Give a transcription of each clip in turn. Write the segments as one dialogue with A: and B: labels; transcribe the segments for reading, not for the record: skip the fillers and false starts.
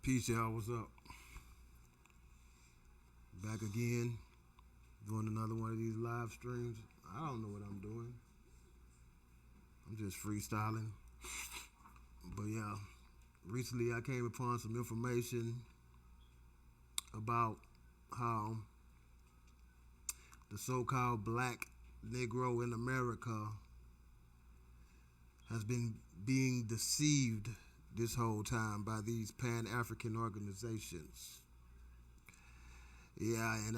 A: Peace, y'all. What's up? Back again, doing another one of these live streams. I don't know what I'm doing. I'm just freestyling. But yeah, recently I came upon some information about how the so-called black Negro in America has been being deceived this whole time by these Pan-African organizations. Yeah, and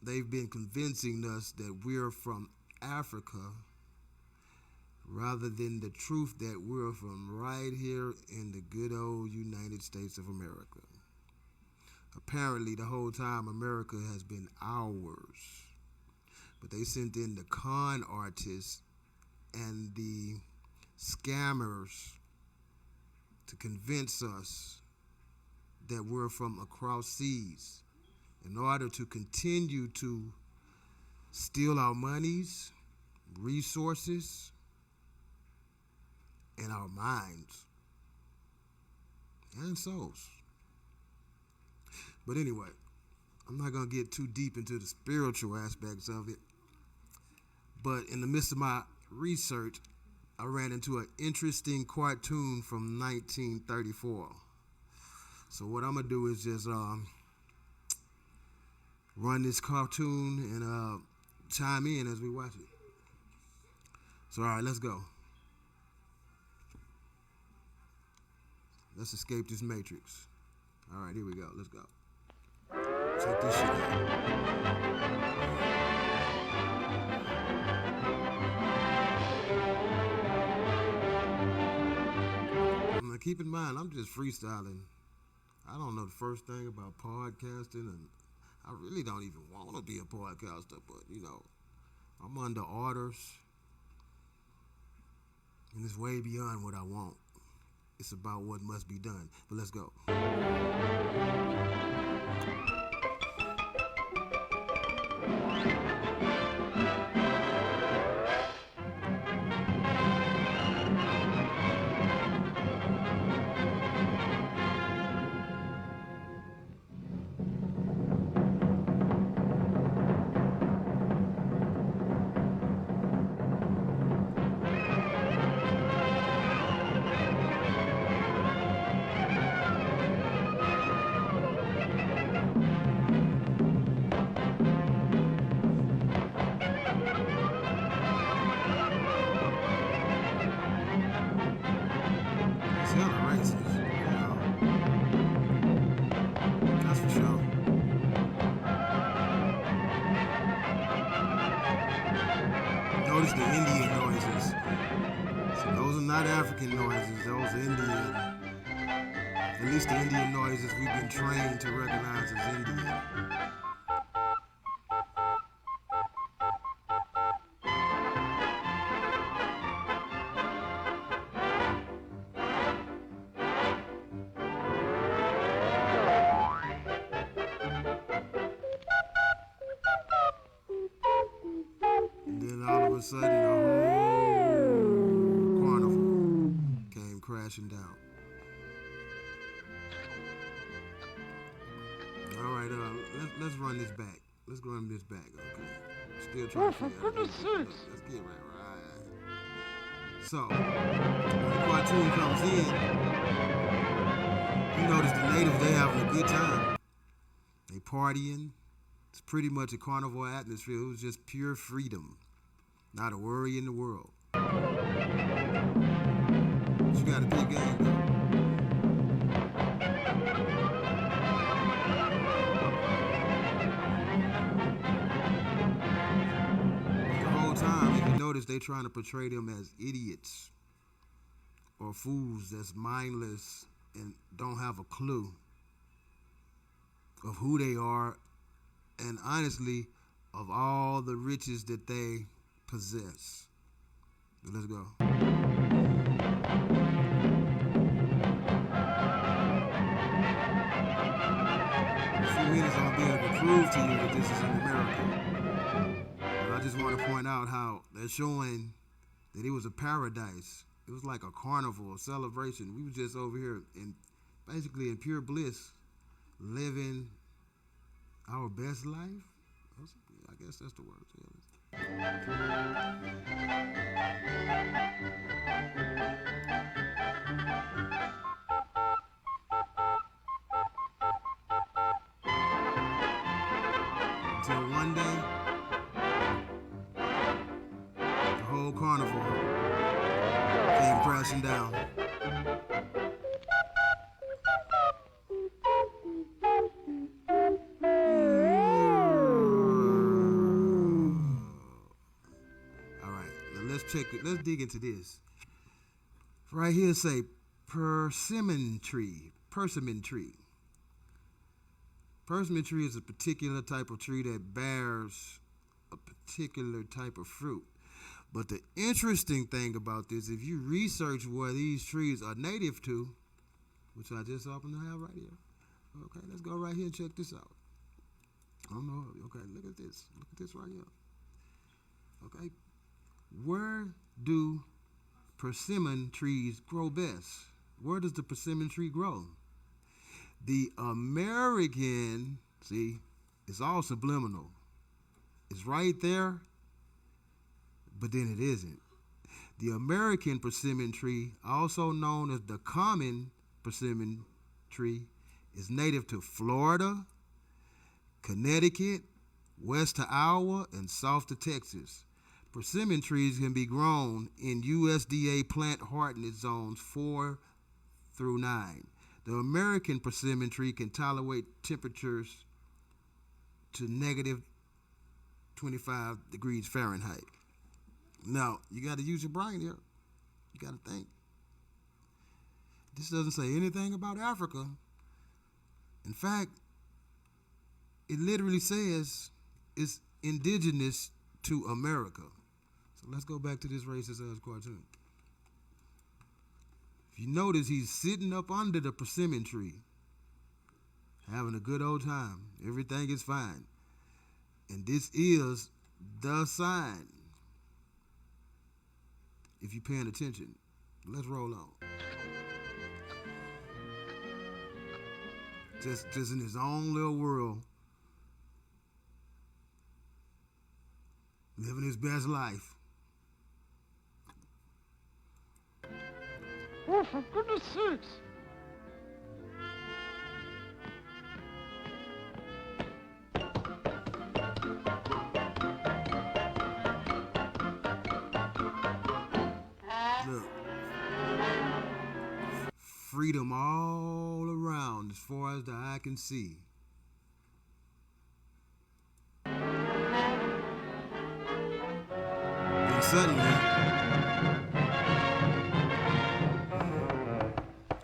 A: they've been convincing us that we're from Africa rather than the truth that we're from right here in the good old United States of America. Apparently, the whole time America has been ours. But they sent in the con artists and the scammers to convince us that we're from across seas in order to continue to steal our monies, resources, and our minds and souls. But anyway, I'm not going to get too deep into the spiritual aspects of it. But in the midst of my research, I ran into an interesting cartoon from 1934. So what I'm going to do is just run this cartoon and chime in as we watch it. So all right, let's go. Let's escape this matrix. All right, here we go. Let's go. Check this shit out. Now keep in mind, I'm just freestyling. I don't know the first thing about podcasting, and I really don't even want to be a podcaster, but you know, I'm under orders, and it's way beyond what I want. It's about what must be done. But let's go. Notice the Indian noises. So those are not African noises, those are Indian. At least the Indian noises we've been trained to recognize as Indian. All of a sudden, the whole carnival came crashing down. All right, let's run this back. Let's run this back, okay? Still trying to figure out. Let's get right. So, when the cartoon comes in, you notice the natives, they having a good time. They partying. It's pretty much a carnival atmosphere. It was just pure freedom. Not a worry in the world. But you got a big game, though. The whole time, if you notice, they trying to portray them as idiots or fools that's mindless and don't have a clue of who they are, and honestly, of all the riches that they possess. Let's go. A few minutes I'll be able to prove to you that this is in America. But I just want to point out how they're showing that it was a paradise. It was like a carnival, a celebration. We were just over here in basically in pure bliss, living our best life. I guess that's the word. Until one day, the whole carnival came crashing down. All right, now let's check it. Let's dig into this. Right here, say persimmon tree. Persimmon tree. Persimmon tree is a particular type of tree that bears a particular type of fruit. But the interesting thing about this, if you research where these trees are native to, which I just happen to have right here. Okay, let's go right here and check this out. I don't know. Okay, look at this. Look at this right here. Okay, where do persimmon trees grow best? Where does the persimmon tree grow? The American, see, it's all subliminal. It's right there, but then it isn't. The American persimmon tree, also known as the common persimmon tree, is native to Florida, Connecticut, west to Iowa, and south to Texas. Persimmon trees can be grown in USDA plant hardness zones 4 through 9. The American persimmon tree can tolerate temperatures to negative 25 degrees Fahrenheit. Now, you got to use your brain here. You got to think. This doesn't say anything about Africa. In fact, it literally says it's indigenous to America. So let's go back to this racist ass cartoon. If you notice, he's sitting up under the persimmon tree, having a good old time. Everything is fine. And this is the sign. If you're paying attention, let's roll on. Just in his own little world, living his best life.
B: Oh, for goodness sakes!
A: Look. Freedom all around as far as the eye can see. And suddenly,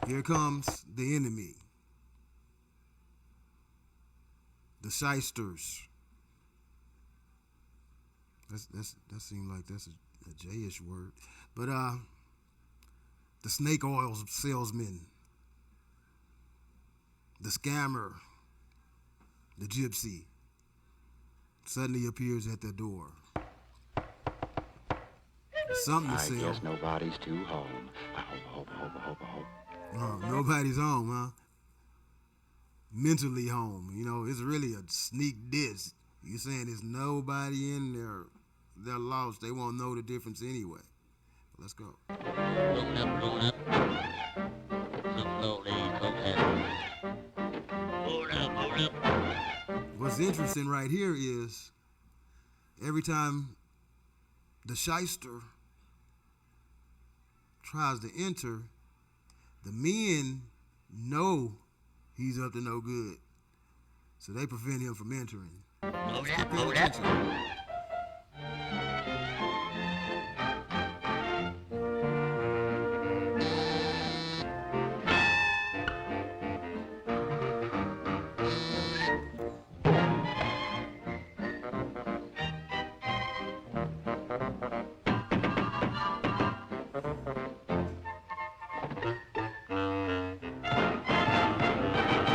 A: here comes the enemy. The Shysters. That seems like that's a J-ish word. But the snake oil salesman, the scammer, the gypsy, suddenly appears at their door. Something to sell.
C: I guess nobody's too home.
A: Oh, nobody's home, huh? Mentally home. You know, it's really a sneak diss. You're saying there's nobody in there. They're lost. They won't know the difference anyway. Let's go.
D: Roll up. Slowly, roll up.
A: What's interesting right here is every time the shyster tries to enter, the men know he's up to no good. So they prevent him from entering.
D: Roll up.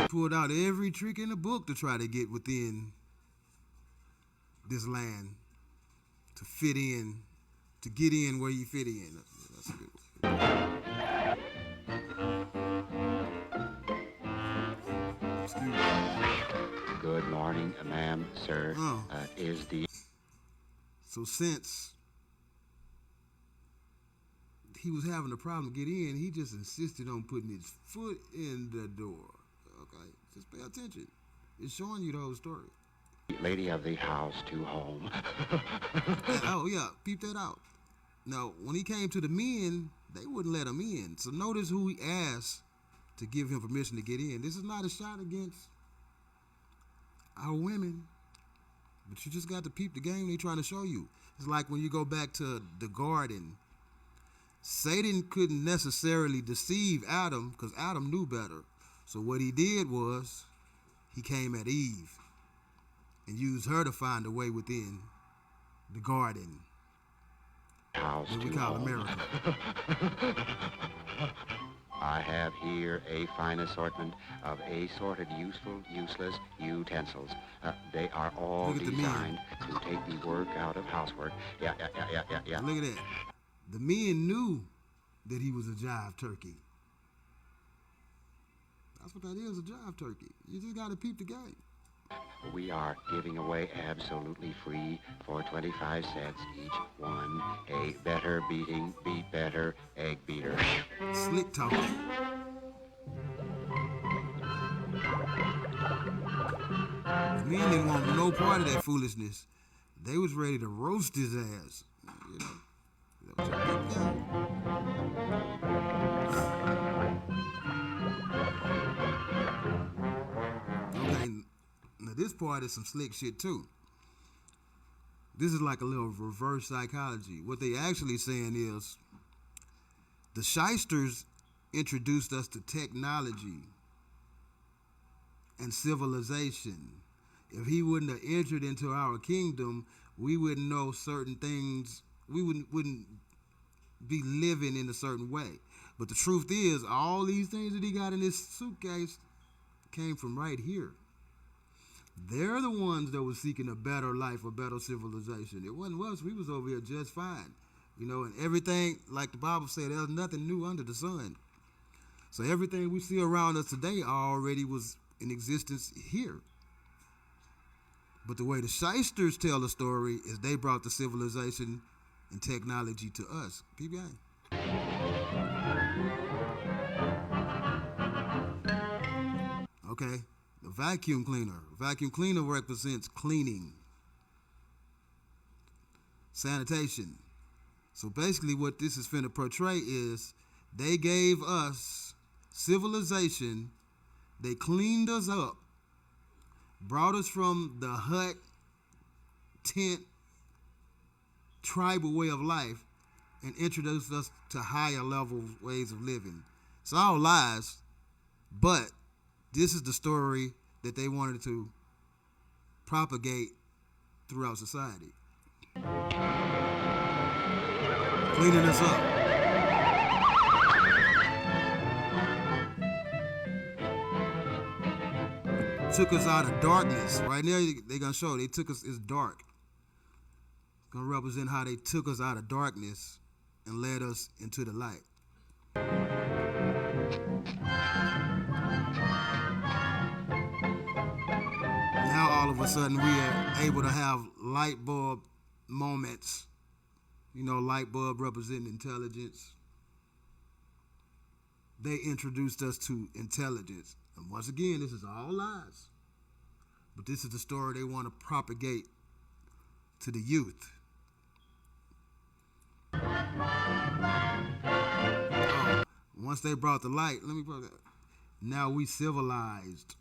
A: Pulled out every trick in the book to try to get within this land, to fit in, to get in where you fit in. That's a good one.
C: morning, ma'am, sir.
A: Oh.
C: Is the
A: So since he was having a problem to get in, he just insisted on putting his foot in the door. Okay, just pay attention. It's showing you the whole story.
C: lady of the house to home?
A: Oh yeah, peep that out. Now, when he came to the men, they wouldn't let him in. So notice who he asked to give him permission to get in. This is not a shot against our women, but you just got to peep the game they're trying to show you. It's like when you go back to the garden. Satan couldn't necessarily deceive Adam because Adam knew better. So what he did was he came at Eve and used her to find a way within the garden
C: House
A: that we
C: to
A: call
C: home.
A: America.
C: I have here a fine assortment of assorted useful, useless utensils. They are all
A: Look at the men.
C: designed to take the work out of housework. Yeah.
A: Look at that. The men knew that he was a jive turkey. That's what that is, a jive turkey. You just got to peep the game.
C: We are giving away absolutely free for 25 cents each one a better beating, beat better egg beater.
A: Slick talking. The men didn't want no part of that foolishness. They was ready to roast his ass. You know. That was a big thing. Okay, now this part is some slick shit too. This is like a little reverse psychology. What they actually saying is the Shysters introduced us to technology and civilization. If he wouldn't have entered into our kingdom, we wouldn't know certain things. We wouldn't be living in a certain way. But the truth is, all these things that he got in his suitcase came from right here. They're the ones that were seeking a better life, a better civilization. It wasn't us. We was over here just fine. You know, and everything, like the Bible said, there's nothing new under the sun. So everything we see around us today already was in existence here. But the way the Shysters tell the story is they brought the civilization and technology to us. People, okay, the vacuum cleaner. Vacuum cleaner represents cleaning, sanitation. So basically what this is finna portray is they gave us civilization, they cleaned us up, brought us from the hut, tent, tribal way of life, and introduced us to higher level ways of living. It's all lies, but this is the story that they wanted to propagate throughout society. Cleaning us up. Took us out of darkness. Right now, they're going to show they took us, it's dark. It's going to represent how they took us out of darkness and led us into the light. Now, all of a sudden, we are able to have light bulb moments. You know, light bulb representing intelligence. They introduced us to intelligence. And once again, this is all lies. But this is the story they want to propagate to the youth. Oh, once they brought the light, let me put that. Now we civilized.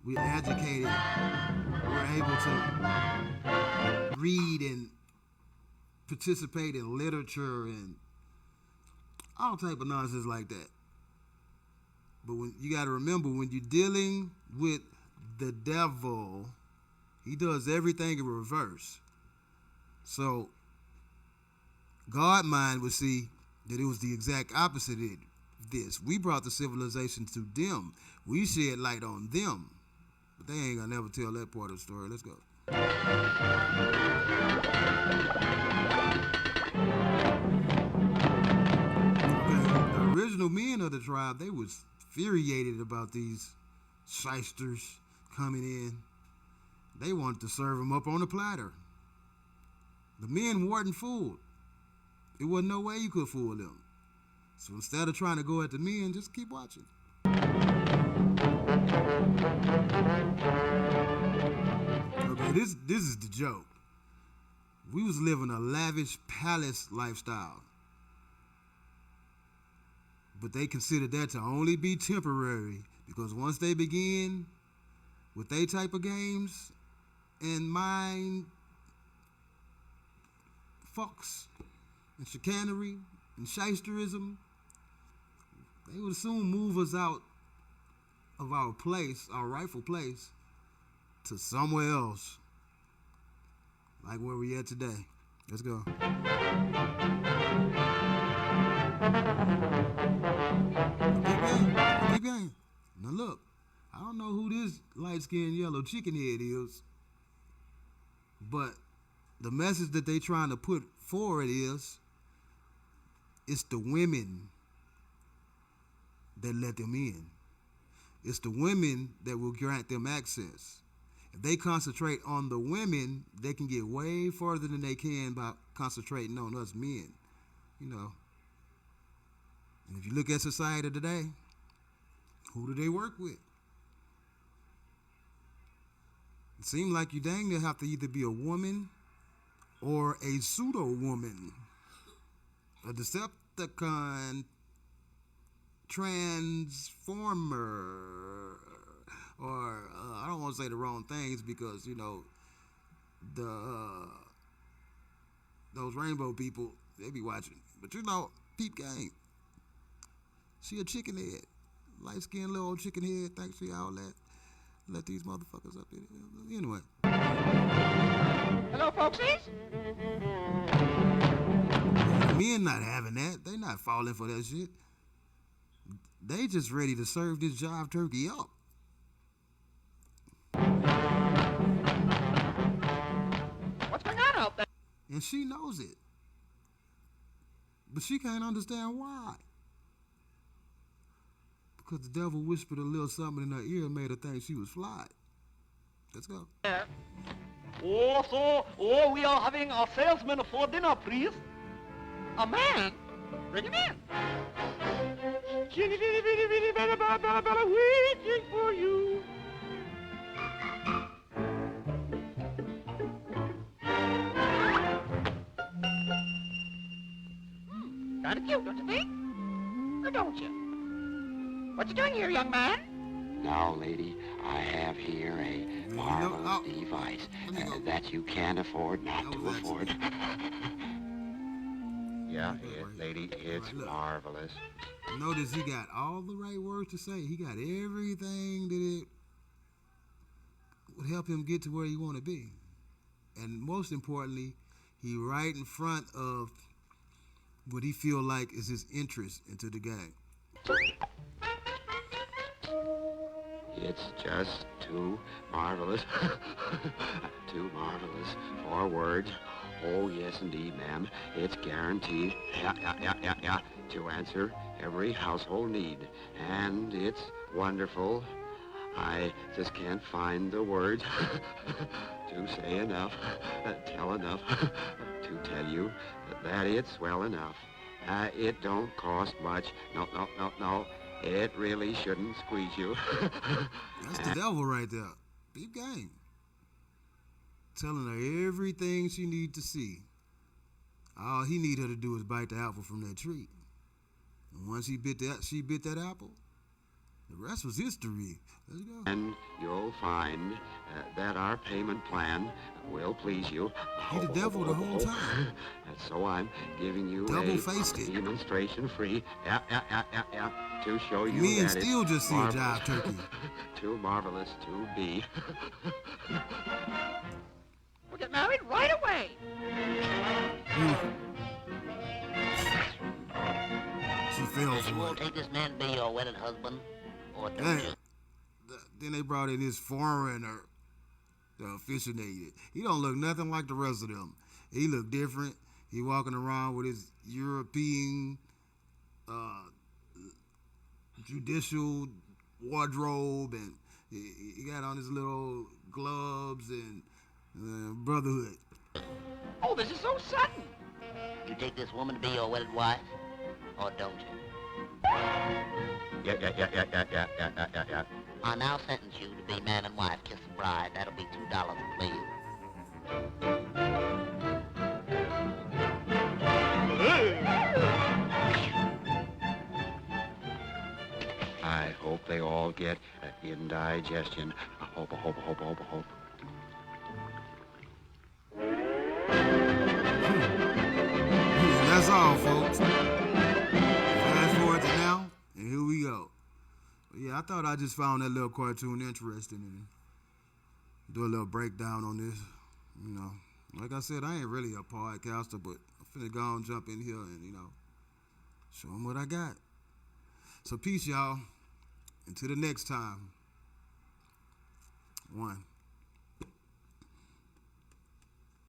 A: We're educated. We're able to read and participate in literature and all type of nonsense like that. But when you got to remember, when you're dealing with the devil, he does everything in reverse. So God mind would see that it was the exact opposite of this. We brought the civilization to them. We shed light on them. But they ain't gonna never tell that part of the story. Let's go. Okay, the original men of the tribe, they was infuriated about these Shysters coming in. They wanted to serve him up on a platter. The men weren't fooled. It wasn't no way you could fool them. So instead of trying to go at the men, just keep watching. Okay, this is the joke. We was living a lavish palace lifestyle. But they considered that to only be temporary, because once they begin with they type of games and mind fucks and chicanery and shysterism, they would soon move us out of our place, our rightful place, to somewhere else, like where we at today. Let's go. Big game. Now look, I don't know who this light-skinned yellow chicken head is, but the message that they trying to put forward is, it's the women that let them in. It's the women that will grant them access. If they concentrate on the women, they can get way further than they can by concentrating on us men. You know. And if you look at society today, who do they work with? It seems like you dang near have to either be a woman or a pseudo-woman, a Decepticon transformer, or I don't want to say the wrong things because, you know, those rainbow people, they be watching. But you know, peep game. She a chicken head, light skinned little old chicken head. Thanks for y'all let these motherfuckers up in. Anyway.
B: Hello, folksies.
A: Men not having that. They not falling for that shit. They just ready to serve this jive turkey up.
B: What's going on out there?
A: And she knows it. But she can't understand why. Because the devil whispered a little something in her ear and made her think she was fly. Let's go.
B: Oh, we are having our salesman for dinner, please. A man? Bring him in. Ginny, bitty, bitty, bitty, bada, bada, bada, bada, waiting for you. Kind of cute, don't you think? Or don't you? What you doing here, young man?
C: Now, lady, I have here a marvelous device that you can't afford not to afford. Yeah, lady, it's marvelous.
A: Notice he got all the right words to say. He got everything that it would help him get to where he want to be. And most importantly, he right in front of what he feel like is his interest into the game.
C: It's just too marvelous. Too marvelous for words. Oh, yes, indeed, ma'am. It's guaranteed, to answer every household need. And it's wonderful. I just can't find the words to say enough, tell enough, to tell you that it's well enough. It don't cost much. No. It really shouldn't squeeze you.
A: That's the devil right there. Big game. Telling her everything she need to see. All he need her to do is bite the apple from that tree. And once she bit that apple, the rest was history. Let's go.
C: And you'll find that our payment plan will please you.
A: He the devil the whole time.
C: And so I'm giving you
A: Double-faced
C: a
A: it.
C: demonstration free, to show you
A: Me and
C: that
A: still
C: it's
A: just see a
C: marvelous.
A: jive turkey.
C: Too marvelous to be.
B: We'll get married right away.
A: She fell
D: You
A: for
D: won't
A: it.
D: take this man to be your wedded husband? Or don't
A: Damn.
D: you?
A: Then they brought in this foreigner to officiate it. He don't look nothing like the rest of them. He look different. He walking around with his European judicial wardrobe, and He got on his little gloves and brotherhood.
B: Oh, this is so sudden.
D: You take this woman to be your wedded wife, or don't you?
C: Yeah.
D: I now sentence you to be man and wife, kiss the bride. That'll be $2, please.
C: I hope they all get indigestion. I hope.
A: That's all, folks. Fast forward to now, and here we go. But yeah, I thought I just found that little cartoon interesting and do a little breakdown on this. You know, like I said, I ain't really a podcaster, but I'm finna go and jump in here and, show them what I got. So peace, y'all. Until the next time. 1.